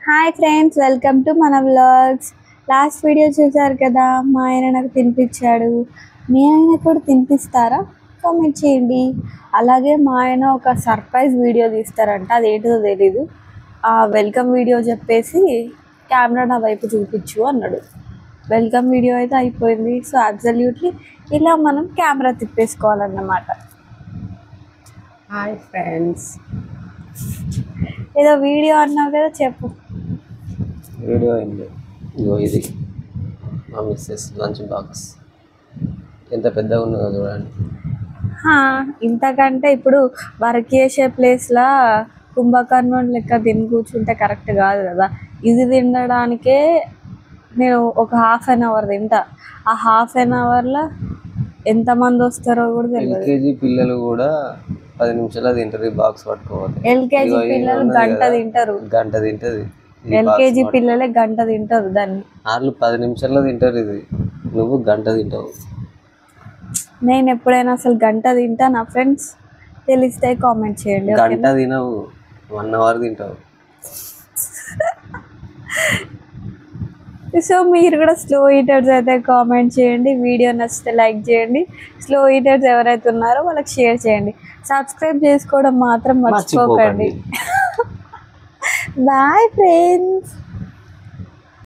Hi friends, welcome to మన vlogs. Last video చూసారు కదా, మా ఆయన నాకు తినిపించాడు. మీ ఆయన కూడా తినిపిస్తారా? కామెంట్ చేయండి. అలాగే మా ఆయన ఒక సర్ప్రైజ్ వీడియో తీస్తారంట, అదేంటో తెలీదు. వెల్కమ్ వీడియో చెప్పేసి కెమెరా నా వైపు చూపించు అన్నాడు. వెల్కమ్ వీడియో అయితే అయిపోయింది. సో అబ్సల్యూట్లీ ఇలా మనం కెమెరా తిప్పేసుకోవాలన్నమాట. హాయ్ ఫ్రెండ్స్, ఏదో వీడియో అన్నావు కదా, చెప్పు. వీడియో అయింది. ఇగో ఇది మా మిస్సెస్ లంచ్ బాక్స్ ఎంత పెద్దగా ఉన్నదో చూడండి. ఇంతకంటే ఇప్పుడు వర్క్ చేసే ప్లేస్లో కుంభకర్ణుని లెక్క తిని కూర్చుంటే కరెక్ట్ కాదు కదా. ఇది తినడానికే నేను ఒక ½ తింటా. ఆ ½ ఎంతమంది వస్తారో కూడా తెలియదు. ఎల్కేజీ పిల్లలు కూడా 10 నిమిషాలు తింటారు ఈ బాక్స్ పట్టుకోవాలి. ఎల్కేజీ పిల్లలు గంట తింటారు. గంట తింటది. ఎల్కేజీ పిల్లలే గంట తింటారు దాన్ని. వాళ్ళు 10 నిమిషాల్లో తింటారు, ఇది నువ్వు గంట తింటావు. నేను ఎప్పుడైనా అసలు గంట తింటా నా ఫ్రెండ్స్? తెలిస్తే కామెంట్ చేయండి. గంట తినవు, 1 అవర్ తింటావు. సో మీరు కూడా స్లో ఈటర్స్ అయితే కామెంట్ చేయండి. వీడియో నచ్చితే లైక్ చేయండి. స్లో ఈటర్స్ ఎవరైతే ఉన్నారో వాళ్ళకి షేర్ చేయండి. సబ్స్క్రైబ్ చేసుకోవడం మాత్రం మర్చిపోకండి. Bye friends.